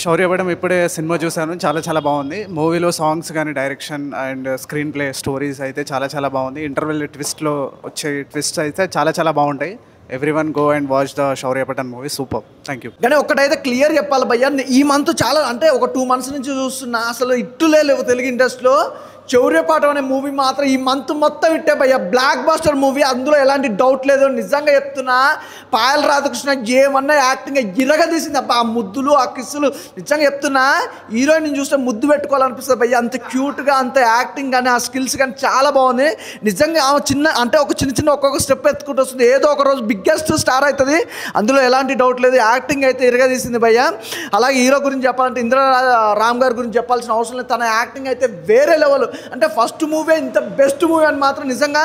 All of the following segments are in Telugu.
శౌర్యపడం ఇప్పుడే సినిమా చూశాను. చాలా చాలా బాగుంది. మూవీలో సాంగ్స్ కానీ, direction and screen play, stories అయితే చాలా చాలా బాగుంది. ఇంటర్వెల్ ట్విస్ట్లో వచ్చే ట్విస్ట్ అయితే చాలా చాలా బాగుంటాయి. Everyone go and watch the Shauryapatan movie. Super. Thank you. కానీ ఒకటైతే క్లియర్ చెప్పాలి భయ్యా, ఈ మంత్ చాలా అంటే ఒక 2 months నుంచి చూస్తున్నా, అసలు ఇట్టులే లేవు తెలుగు ఇండస్ట్రీలో. శౌర్యపాఠం అనే మూవీ మాత్రం ఈ మంత్ మొత్తం ఇట్టే భయ్యా, బ్లాక్ బాస్టర్ మూవీ, అందులో ఎలాంటి డౌట్ లేదు. నిజంగా చెప్తున్నా, పాయల్ రాధాకృష్ణ ఏమన్నా యాక్టింగ్ ఇరగదీసింది అబ్బా. ఆ ముద్దులు, ఆ కిస్సులు, నిజంగా చెప్తున్నా హీరోయిన్ చూస్తే ముద్దు పెట్టుకోవాలనిపిస్తుంది భయ్యా. అంత క్యూట్గా, అంత యాక్టింగ్ కానీ, ఆ స్కిల్స్ కానీ చాలా బాగుంది. నిజంగా ఆమె ఒక చిన్న ఒక్కొక్క స్టెప్ ఎత్తుకుంటూ వస్తుంది. ఏదో ఒక రోజు బిగ్గెస్ట్ స్టార్ అవుతుంది, అందులో ఎలాంటి డౌట్ లేదు. యాక్టింగ్ అయితే ఇరగదీసింది భయ్యా. అలాగే హీరో గురించి చెప్పాలంటే ఇంద్ర రామ్ గారి గురించి చెప్పాల్సిన అవసరం లేదు. తన యాక్టింగ్ అయితే వేరే లెవెల్. అంటే ఫస్ట్ మూవీ ఇంత బెస్ట్ మూవీ అని మాత్రం నిజంగా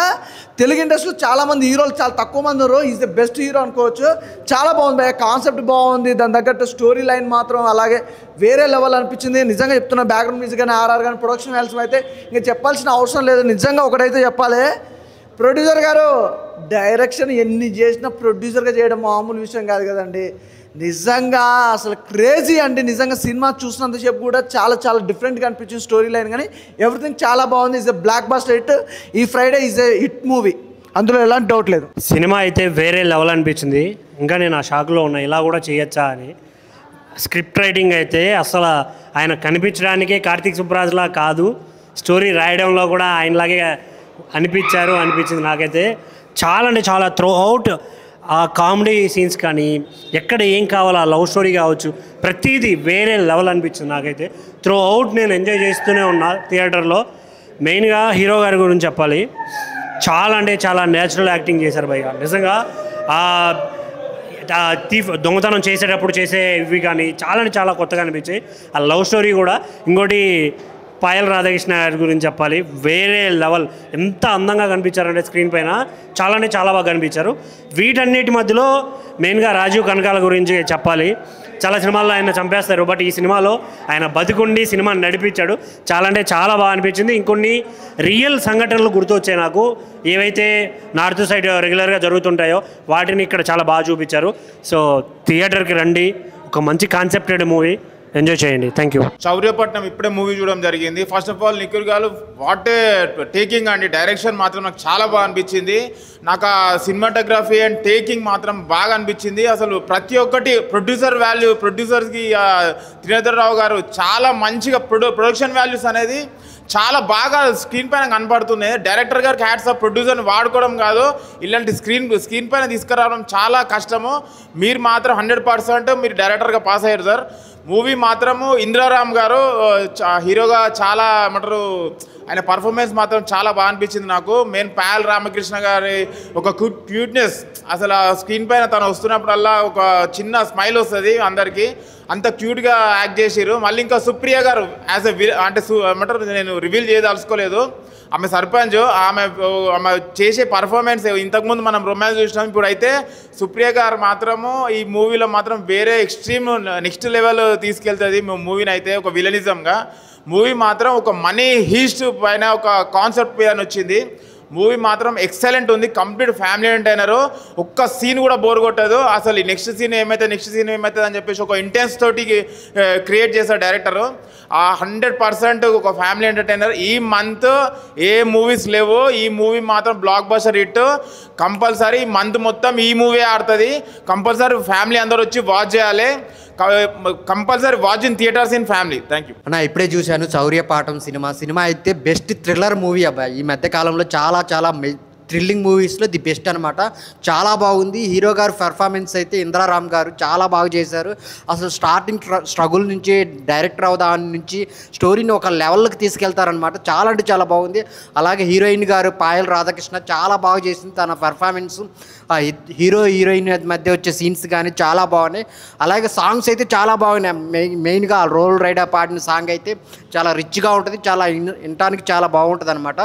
తెలుగు ఇండస్ట్రీలో చాలామంది హీరోలు చాలా తక్కువ మంది ఉన్నారు. ఈజ్ ద బెస్ట్ హీరో అనుకోవచ్చు. చాలా బాగుంది భయ్యా, కాన్సెప్ట్ బాగుంది, దాని తగ్గట్టు స్టోరీ లైన్ మాత్రం అలాగే వేరే లెవెల్ అనిపించింది. నిజంగా చెప్తున్నా, బ్యాక్గ్రౌండ్ మ్యూజిక్ కానీ, ఆర్ఆర్ కానీ, ప్రొడక్షన్ వాల్యూస్ అయితే ఇంకా చెప్పాల్సిన అవసరం లేదు. నిజంగా ఒకటైతే చెప్పాలి, ప్రొడ్యూసర్ గారు డైరెక్షన్ ఎన్ని చేసినా ప్రొడ్యూసర్గా చేయడం మామూలు విషయం కాదు కదండి. నిజంగా అసలు క్రేజీ అండి. నిజంగా సినిమా చూసినంతసేపు కూడా చాలా చాలా డిఫరెంట్గా అనిపించింది. స్టోరీ లైన్ కానీ ఎవ్రీథింగ్ చాలా బాగుంది. Is a blockbuster hit. ఈ Friday is a hit movie, అందులో ఎలాంటి డౌట్ లేదు. సినిమా అయితే వేరే లెవెల్ అనిపించింది. ఇంకా నేను ఆ షాక్లో ఉన్నా, ఇలా కూడా చేయొచ్చా అని. స్క్రిప్ట్ రైటింగ్ అయితే అసలు ఆయన కనిపించడానికే కార్తీక్ సుబ్బరాజ్లా కాదు, స్టోరీ రాయడంలో కూడా ఆయనలాగే అనిపించింది నాకైతే. చాలా అంటే చాలా త్రూ అవుట్ ఆ కామెడీ సీన్స్ కానీ, ఎక్కడ ఏం కావాలో ఆ లవ్ స్టోరీ కావచ్చు, ప్రతిదీ వేరే లెవెల్ అనిపించింది నాకైతే. త్రూ అవుట్ నేను ఎంజాయ్ చేస్తూనే ఉన్నా థియేటర్లో. మెయిన్గా హీరో గారి గురించి చెప్పాలి, చాలా అంటే చాలా నేచురల్ యాక్టింగ్ చేశారు భయ్య. నిజంగా దొంగతనం చేసేటప్పుడు చేసే ఇవి కానీ చాలా అంటే చాలా కొత్తగా అనిపించాయి. ఆ లవ్ స్టోరీ కూడా. ఇంకోటి పాయల్ రాధాకృష్ణ గారి గురించి చెప్పాలి, వేరే లెవెల్. ఎంత అందంగా కనిపించారంటే స్క్రీన్ పైన, చాలా అంటే చాలా బాగా కనిపించారు. వీటన్నిటి మధ్యలో మెయిన్గా రాజీవ్ కనకాల గురించి చెప్పాలి. చాలా సినిమాల్లో ఆయన చంపేస్తారు, బట్ ఈ సినిమాలో ఆయన బతికుండి సినిమాని నడిపించాడు. చాలా అంటే చాలా బాగా అనిపించింది. ఇంకొన్ని రియల్ సంఘటనలు గుర్తొచ్చాయి నాకు, ఏవైతే నార్త్ సైడ్ రెగ్యులర్గా జరుగుతుంటాయో వాటిని ఇక్కడ చాలా బాగా చూపించారు. సో థియేటర్కి రండి, ఒక మంచి కాన్సెప్టెడ్ మూవీ, ఎంజాయ్ చేయండి. Thank you. శౌర్యపట్నం ఇప్పుడే మూవీ చూడడం జరిగింది. ఫస్ట్ ఆఫ్ ఆల్ నిఖిల్ గారు వాట్ ఏ టేకింగ్ అండి. డైరెక్షన్ మాత్రం నాకు చాలా బాగా అనిపించింది. నాకు ఆ సినిమాటోగ్రఫీ అండ్ టేకింగ్ మాత్రం బాగా అనిపించింది. అసలు ప్రతి ఒక్కటి ప్రొడ్యూసర్ వాల్యూ, ప్రొడ్యూసర్కి త్రినేత్ర రావు గారు చాలా మంచిగా ప్రొడక్షన్ వాల్యూస్ అనేది చాలా బాగా స్క్రీన్ పైన కనపడుతుంది. డైరెక్టర్ గారికి హ్యాట్స్ ఆఫ్. ప్రొడ్యూసర్ని వాడుకోవడం కాదు, ఇలాంటి స్క్రీన్ పైన తీసుకురావడం చాలా కష్టము. మీరు మాత్రం 100% మీరు డైరెక్టర్గా పాస్ అయ్యారు సార్. మూవీ మాత్రము ఇంద్రారామ్ గారు హీరోగా చాలా ఏమంటారు, ఆయన పర్ఫార్మెన్స్ మాత్రం చాలా బాగా అనిపించింది నాకు. మెయిన్ పాయల్ రామకృష్ణ గారి ఒక క్యూట్నెస్, అసలు ఆ స్క్రీన్ పైన తను వస్తున్నప్పుడల్లా ఒక చిన్న స్మైల్ వస్తుంది అందరికీ. అంత క్యూట్గా యాక్ట్ చేసిరు. మళ్ళీ ఇంకా సుప్రియ గారు యాజ్ ఎ అంటే ఏమంటారు, నేను రివీల్ చేయదలుచుకోలేదు, ఆమె సర్పంచ్, ఆమె చేసే పర్ఫార్మెన్స్ ఇంతకుముందు మనం రొమాన్స్ చూసినాం. ఇప్పుడు అయితే సుప్రియ గారు మాత్రము ఈ మూవీలో మాత్రం వేరే ఎక్స్ట్రీమ్ నెక్స్ట్ లెవెల్ తీసుకెళ్తుంది మూవీని అయితే. ఒక విలనిజంగా మూవీ మాత్రం ఒక మనీ హీస్ట్ పైన ఒక కాన్సెప్ట్ పైన వచ్చింది. మూవీ మాత్రం ఎక్సలెంట్ ఉంది. Complete family entertainer. ఒక్క సీన్ కూడా బోర్ కొట్టదు. అసలు నెక్స్ట్ సీన్ ఏమవుతుంది అని చెప్పేసి ఒక ఇంటెన్స్ తోటి క్రియేట్ చేశారు డైరెక్టరు. 100% ఒక ఫ్యామిలీ ఎంటర్టైనర్. ఈ మంత్ ఏ మూవీస్ లేవు, ఈ మూవీ మాత్రం block buster hit. Compulsory month మొత్తం ఈ మూవీ ఆడుతుంది. కంపల్సరీ ఫ్యామిలీ అందరూ వచ్చి వాచ్ చేయాలి. Compulsory watch in theatres in family. Thank you అన్న. ఇప్పుడే చూశాను శౌర్యపాఠం సినిమా అయితే బెస్ట్ థ్రిల్లర్ మూవీ అబ్బాయి. ఈ మధ్య కాలంలో చాలా చాలా థ్రిల్లింగ్ మూవీస్లో ది బెస్ట్ అనమాట. చాలా బాగుంది. హీరో గారు పెర్ఫార్మెన్స్ అయితే ఇంద్రారామ్ గారు చాలా బాగా చేశారు. అసలు స్టార్టింగ్ స్ట్రగుల్ నుంచి డైరెక్టర్ దాని నుంచి స్టోరీని ఒక లెవెల్కి తీసుకెళ్తారనమాట. చాలా అంటే చాలా బాగుంది. అలాగే హీరోయిన్ గారు పాయల్ రాధాకృష్ణ చాలా బాగా చేసింది. తన పెర్ఫార్మెన్స్, హీరో హీరోయిన్ మధ్య వచ్చే సీన్స్ కానీ చాలా బాగున్నాయి. అలాగే సాంగ్స్ అయితే చాలా బాగున్నాయి. మెయిన్గా రోల్ రైడర్ పాడిన సాంగ్ అయితే చాలా రిచ్గా ఉంటుంది, చాలా వినటానికి చాలా బాగుంటుంది అనమాట.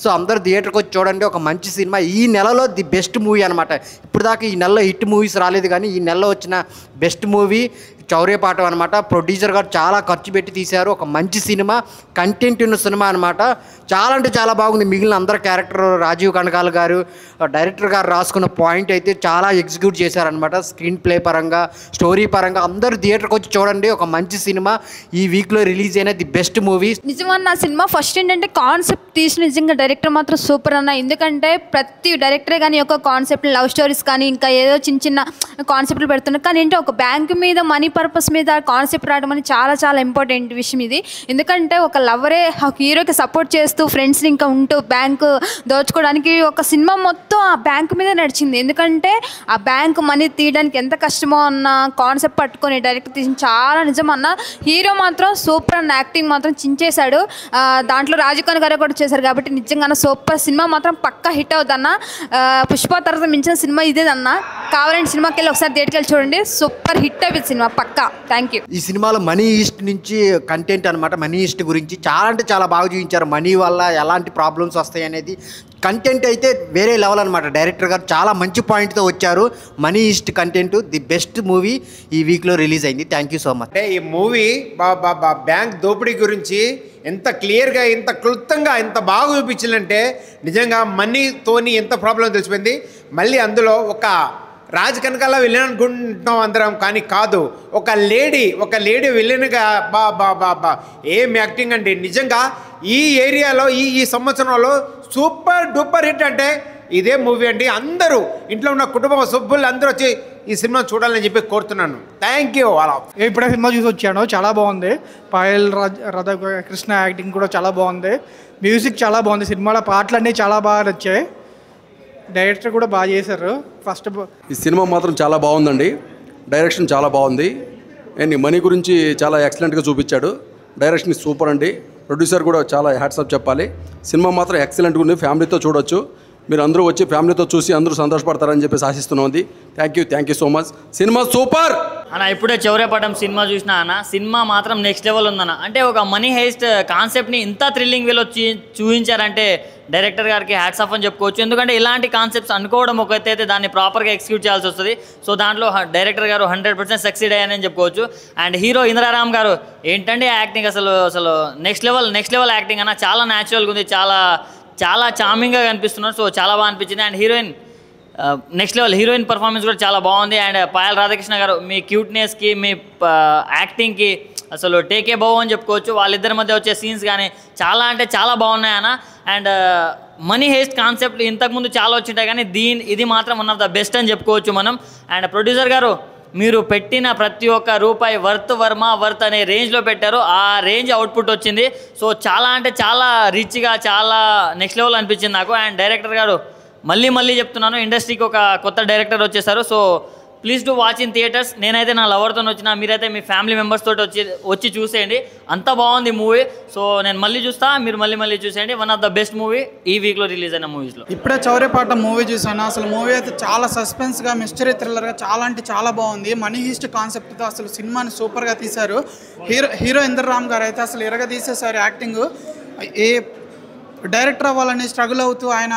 సో అందరు థియేటర్కి వచ్చి చూడండి, ఒక మంచి సినిమా. ఈ నెలలో ది బెస్ట్ మూవీ అనమాట. ఇప్పుడు దాకా ఈ నెలలో హిట్ మూవీస్ రాలేదు, కానీ ఈ నెలలో వచ్చిన బెస్ట్ మూవీ చౌర్యపాఠం అనమాట. ప్రొడ్యూసర్ గారు చాలా ఖర్చు పెట్టి తీశారు. ఒక మంచి సినిమా, కంటెంట్ ఉన్న సినిమా అనమాట. చాలా అంటే చాలా బాగుంది. మిగిలిన అందరు క్యారెక్టర్, రాజీవ్ కనకాల గారు, డైరెక్టర్ గారు రాసుకున్న పాయింట్ అయితే చాలా ఎగ్జిక్యూట్ చేశారనమాట. స్క్రీన్ ప్లే పరంగా, స్టోరీ పరంగా అందరూ థియేటర్కి వచ్చి చూడండి. ఒక మంచి సినిమా ఈ వీక్లో రిలీజ్ అయిన ది బెస్ట్ మూవీ. నిజమన్న సినిమా ఫస్ట్ ఏంటంటే కాన్సెప్ట్ తీసిన నిజంగా డైరెక్టర్ మాత్రం సూపర్ అన్న. ఎందుకంటే ప్రతి డైరెక్టరే కానీ ఒక కాన్సెప్ట్, లవ్ స్టోరీస్ కానీ ఇంకా ఏదో చిన్న చిన్న కాన్సెప్ట్లు పెడుతున్నారు. కానీ ఏంటో ఒక బ్యాంక్ మీద మనీ పర్పస్ మీద కాన్సెప్ట్ రావడం అని చాలా చాలా ఇంపార్టెంట్ విషయం ఇది. ఎందుకంటే ఒక లవరే హీరోకి సపోర్ట్ చేస్తూ ఫ్రెండ్స్ని ఇంకా ఉంటూ బ్యాంకు దోచుకోవడానికి ఒక సినిమా మొత్తం ఆ బ్యాంక్ మీద నడిచింది. ఎందుకంటే ఆ బ్యాంక్ మనీ తీయడానికి ఎంత కష్టమో అన్న కాన్సెప్ట్ పట్టుకొని డైరెక్టర్ తీసిన చాలా నిజం అన్న. హీరో మాత్రం సూపర్ అన్న, యాక్టింగ్ మాత్రం చించేశాడు. దాంట్లో రాజీవ్ గారు కూడా చేశారు కాబట్టి నిజంగా సూపర్ సినిమా మాత్రం పక్కా హిట్ అవుతుందన్న. పుష్ప తర్వాత మించిన సినిమా ఇదేదన్న. కావాలంటే సినిమాకి వెళ్ళి ఒకసారి థియేటర్కి వెళ్ళి చూడండి, సూపర్ హిట్ అవుతుంది సినిమా పక్కా. Thank you. ఈ సినిమాలో మనీ ఈస్ట్ నుంచి కంటెంట్ అనమాట. మనీ ఈస్ట్ గురించి చాలా అంటే చాలా బాగా చూపించారు. మనీ వల్ల ఎలాంటి ప్రాబ్లమ్స్ వస్తాయి అనేది కంటెంట్ అయితే వేరే లెవెల్ అనమాట. డైరెక్టర్ గారు చాలా మంచి పాయింట్తో వచ్చారు. Money heist content the best movie ఈ వీక్లో రిలీజ్ అయింది. Thank you so much. అంటే ఈ మూవీ బ్యాంక్ దోపిడీ గురించి ఎంత క్లియర్గా, ఎంత క్లుప్తంగా, ఎంత బాగా చూపించిందంటే నిజంగా మనీతోని ఎంత ప్రాబ్లం తెలిసిపోయింది. మళ్ళీ అందులో ఒక రాజ్ కనకాల విలన్ అనుకుంటున్నాం అందరం, కానీ కాదు, ఒక లేడీ విలన్గా బా ఏం యాక్టింగ్ అండి. నిజంగా ఈ ఏరియాలో ఈ సంవత్సరంలో సూపర్ డూపర్ హిట్ అంటే ఇదే మూవీ అండి. అందరూ ఇంట్లో ఉన్న కుటుంబ సభ్యులు అందరూ వచ్చి ఈ సినిమా చూడాలని చెప్పి కోరుతున్నాను. Thank you. అలా ఇప్పుడే సినిమా చూసి వచ్చాను, చాలా బాగుంది. పాయల్ రాధాకృష్ణ యాక్టింగ్ కూడా చాలా బాగుంది. మ్యూజిక్ చాలా బాగుంది. సినిమాలో పాటలన్నీ చాలా బాగా నచ్చాయి. డైరెక్టర్ కూడా బాగా చేశారు. ఫస్ట్ ఈ సినిమా మాత్రం చాలా బాగుందండి. డైరెక్షన్ చాలా బాగుంది. అండ్ మనీ గురించి చాలా ఎక్సలెంట్గా చూపించాడు. డైరెక్షన్ సూపర్ అండి. ప్రొడ్యూసర్ కూడా చాలా హ్యాట్సాప్ చెప్పాలి. సినిమా మాత్రం ఎక్సలెంట్గా ఉంది. ఫ్యామిలీతో చూడొచ్చు. మీరు అందరూ వచ్చి ఫ్యామిలీతో చూసి అందరూ సంతోషపడతారని చెప్పేసి ఆశిస్తున్నాం. Thank you so much. Cinema super అన్న. ఇప్పుడే చౌర్యపటం సినిమా చూసినా అన్న, సినిమా మాత్రం నెక్స్ట్ లెవెల్ ఉందన్న. అంటే ఒక మనీ హెయిస్ట్ కాన్సెప్ట్ని ఇంత థ్రిల్లింగ్ వేలో చూపించారంటే డైరెక్టర్ గారికి హ్యాట్స్ ఆఫ్ అని చెప్పుకోవచ్చు. ఎందుకంటే ఇలాంటి కాన్సెప్ట్స్ అనుకోవడం ఒకటైతే దాన్ని ప్రాపర్గా ఎగ్జిక్యూట్ చేయాల్సి వస్తుంది. సో దాంట్లో డైరెక్టర్ గారు 100% సక్సీడ్ అయ్యారని చెప్పుకోవచ్చు. అండ్ హీరో ఇంద్రారామ్ గారు ఏంటంటే యాక్టింగ్ అసలు నెక్స్ట్ లెవెల్ యాక్టింగ్ అన్న. చాలా న్యాచురల్గా ఉంది, చాలా చార్మింగ్గా కనిపిస్తున్నారు. సో చాలా బాగా అనిపించింది. And next level heroine performance కూడా చాలా బాగుంది. అండ్ పాయల్ రాధాకృష్ణ గారు మీ క్యూట్నెస్కి, మీ యాక్టింగ్కి అసలు టేకే బావు అని చెప్పుకోవచ్చు. వాళ్ళిద్దరి మధ్య వచ్చే సీన్స్ కానీ చాలా అంటే చాలా బాగున్నాయి అన్న. అండ్ మనీ హేస్ట్ కాన్సెప్ట్ ఇంతకుముందు చాలా వచ్చింటాయి, కానీ ఇది మాత్రం వన్ ఆఫ్ ద బెస్ట్ అని చెప్పుకోవచ్చు మనం. అండ్ ప్రొడ్యూసర్ గారు మీరు పెట్టిన ప్రతి ఒక్క రూపాయి వర్త్ అనే రేంజ్లో పెట్టారు. ఆ రేంజ్ అవుట్పుట్ వచ్చింది. సో చాలా అంటే చాలా రిచ్గా, చాలా నెక్స్ట్ లెవెల్ అనిపించింది నాకు. అండ్ డైరెక్టర్ గారు మళ్ళీ చెప్తున్నాను, ఇండస్ట్రీకి ఒక కొత్త డైరెక్టర్ వచ్చేసారు. So please do watch in theatres. నేనైతే నా లవర్తో వచ్చిన, మీరైతే మీ ఫ్యామిలీ మెంబర్స్ తోటి వచ్చి చూసేయండి. అంత బాగుంది మూవీ. సో నేను మళ్ళీ చూస్తా, మీరు మళ్ళీ చూసేయండి. One of the best movie ఈ వీక్లో రిలీజ్ అయిన మూవీస్లో. ఇప్పుడే చౌర్యపాఠం మూవీ చూసాను. అసలు మూవీ అయితే చాలా సస్పెన్స్గా, మిస్టరీ థ్రిల్లర్గా చాలా అంటే చాలా బాగుంది. మనీ హీస్ట్ కాన్సెప్ట్తో అసలు సినిమాని సూపర్గా తీశారు. హీరో ఇంద్రరామ్ గారు అయితే అసలు ఎరగ తీసేశారు యాక్టింగ్. ఏ డైరెక్టర్ అవ్వాలని స్ట్రగుల్ అవుతూ ఆయన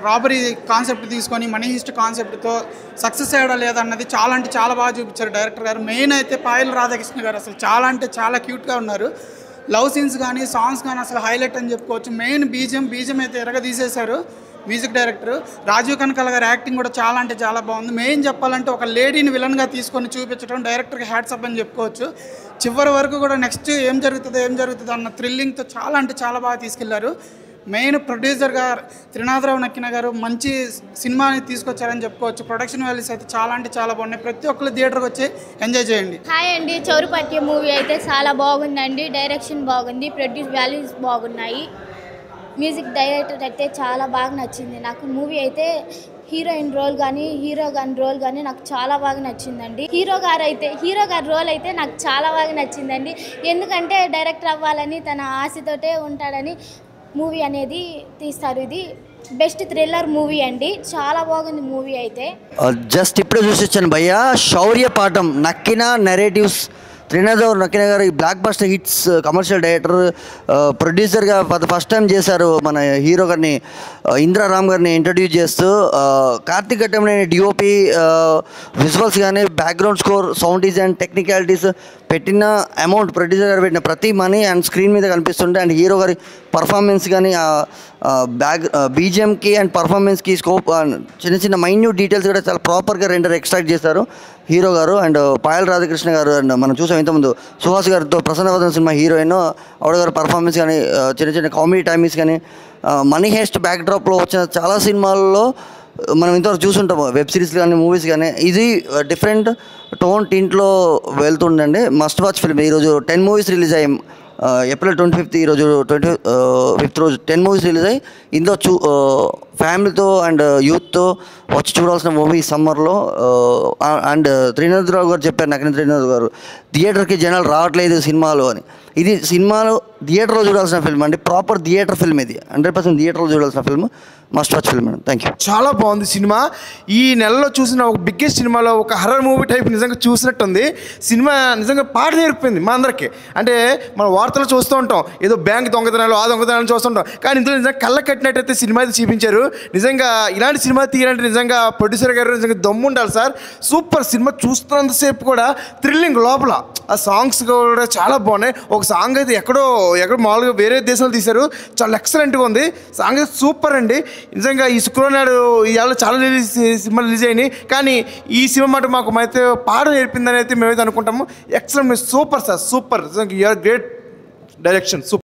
రాబరీ కాన్సెప్ట్ తీసుకొని మనీ హిస్ట్ కాన్సెప్ట్తో సక్సెస్ అయ్యడా లేదన్నది చాలా అంటే చాలా బాగా చూపించారు డైరెక్టర్ గారు. మెయిన్ అయితే పాయల్ రాధాకృష్ణ గారు అసలు చాలా అంటే చాలా క్యూట్గా ఉన్నారు. లవ్ సీన్స్ కానీ సాంగ్స్ కానీ అసలు హైలైట్ అని చెప్పుకోవచ్చు. మెయిన్ బీజం అయితే ఎరగ తీసేశారు మ్యూజిక్ డైరెక్టర్. రాజీవ్ కనకాల గారి యాక్టింగ్ కూడా చాలా అంటే చాలా బాగుంది. మెయిన్ చెప్పాలంటే ఒక లేడీని విలన్గా తీసుకొని చూపించడం డైరెక్టర్కి హ్యాట్సప్ అని చెప్పుకోవచ్చు. చివరి వరకు కూడా నెక్స్ట్ ఏం జరుగుతుందో అన్న థ్రిల్లింగ్తో చాలా అంటే చాలా బాగా తీసుకెళ్లారు. మెయిన్ ప్రొడ్యూసర్గా త్రినాథరావు నక్కిన గారు మంచి సినిమాని తీసుకొచ్చారని చెప్పుకోవచ్చు. ప్రొడక్షన్ వాల్యూస్ అయితే చాలా అంటే చాలా బాగున్నాయి. ప్రతి ఒక్కరు థియేటర్కి వచ్చి ఎంజాయ్ చేయండి. హాయ్ అండి, చౌర్యపాఠ్యం మూవీ అయితే చాలా బాగుందండి. డైరెక్షన్ బాగుంది, ప్రొడ్యూస్ వాల్యూస్ బాగున్నాయి. మ్యూజిక్ డైరెక్టర్ అయితే చాలా బాగా నచ్చింది నాకు. మూవీ అయితే హీరోయిన్ రోల్ కానీ హీరో రోల్ కానీ నాకు చాలా బాగా నచ్చిందండి. హీరో గారి రోల్ అయితే నాకు చాలా బాగా నచ్చిందండి. ఎందుకంటే డైరెక్టర్ అవ్వాలని తన ఆశతోటే ఉంటాడని మూవీ అనేది తీస్తారు. ఇది బెస్ట్ థ్రిల్లర్ మూవీ అండి. చాలా బాగుంది మూవీ అయితే. జస్ట్ ఇప్పుడే చూసి వచ్చాను భయ్య. శౌర్యపాఠం నక్కిన నెరేటివ్స్ త్రినాథ్ నక్కిన గారు ఈ block buster hits commercial director, ప్రొడ్యూసర్గా ఫస్ట్ టైం చేశారు మన హీరో గారిని, ఇందిరా రామ్ గారిని ఇంట్రడ్యూస్ చేస్తూ. కార్తీక్ ఘట్టంనేని డిఓపి, విజువల్స్ కానీ, background score, sound design, technicalities, పెట్టిన అమౌంట్, ప్రొడ్యూసర్ గారు పెట్టిన ప్రతి మనీ అండ్ స్క్రీన్ మీద కనిపిస్తుంటే, అండ్ హీరో గారి పర్ఫార్మెన్స్ కానీ, బీజిఎంకి అండ్ పర్ఫార్మెన్స్కి స్కోప్, చిన్న చిన్న మైన్యూట్ డీటెయిల్స్ కూడా చాలా ప్రాపర్గా ఎక్స్ట్రాక్ట్ చేస్తారు హీరో గారు. అండ్ పాయల్ రాధాకృష్ణ గారు, అండ్ మనం చూసాం ఇంతకుముందు సుహాస్ గారితో ప్రసన్నవదన సినిమా హీరోయిన్ ఆవిడ గారి పర్ఫార్మెన్స్ కానీ, చిన్న చిన్న కామెడీ టైమింగ్స్ కానీ, మనీ హెస్ట్ బ్యాక్డ్రాప్లో వచ్చిన చాలా సినిమాల్లో మనం ఇంతవరకు చూసుంటాము, వెబ్ సిరీస్ కానీ, మూవీస్ కానీ. ఇది డిఫరెంట్ టోన్ టీంట్లో వెళ్తుండండి. Must watch film. ఈరోజు 10 మూవీస్ రిలీజ్ అయ్యాయి. ఏప్రిల్ 25 ఈరోజు 25th రోజు 10 మూవీస్ రిలీజ్ అయ్యి, ఇందులో ఫ్యామిలీతో అండ్ యూత్తో వచ్చి చూడాల్సిన మూవీ సమ్మర్లో. అండ్ త్రినాథ్ రావు గారు చెప్పారు, నకిన త్రినాథ్ గారు, థియేటర్కి జనాలు రావట్లేదు సినిమాలు అని. ఇది సినిమాలో థియేటర్లో చూడాల్సిన ఫిల్మ్ అండి, ప్రాపర్ థియేటర్ ఫిల్మ్. ఇది 100% థియేటర్లో చూడాల్సిన ఫిల్మ్, మస్ట్ వాచ్ ఫిల్మ్ అండి. Thank you. చాలా బాగుంది సినిమా. ఈ నెలలో చూసిన ఒక బిగ్గెస్ట్ సినిమాలో ఒక హర్రర్ మూవీ టైప్ నిజంగా చూసినట్టుంది. సినిమా నిజంగా పాట నేర్పింది మా అందరికీ. అంటే మనం వార్తలు చూస్తూ ఉంటాం, ఏదో బ్యాంక్ దొంగతనాలు, ఆ దొంగతనాలు చూస్తుంటాం, కానీ ఇందులో నిజంగా కళ్ళ కట్టినట్టయితే సినిమా అయితే చూపించారు. నిజంగా ఇలాంటి సినిమా తీయాలంటే నిజంగా ప్రొడ్యూసర్ గారు నిజంగా దమ్ము ఉండాలి సార్. Super cinema. చూస్తున్నంతసేపు కూడా థ్రిల్లింగ్ లోపల. ఆ సాంగ్స్ కూడా చాలా బాగున్నాయి. ఒక సాంగ్ అయితే ఎక్కడో మామూలుగా వేరే దేశాలు తీశారు, చాలా ఎక్సలెంట్గా ఉంది. సాంగ్ అయితే సూపర్ అండి. నిజంగా ఈ శుక్రవారం నాడు ఇవాళ చాలా సినిమా రిలీజ్ అయినాయి, కానీ ఈ సినిమా మాట మాకు అయితే పాట నేర్పిందని అయితే మేమైతే అనుకుంటాము. Excellent, super sir, super. You are great direction. Super.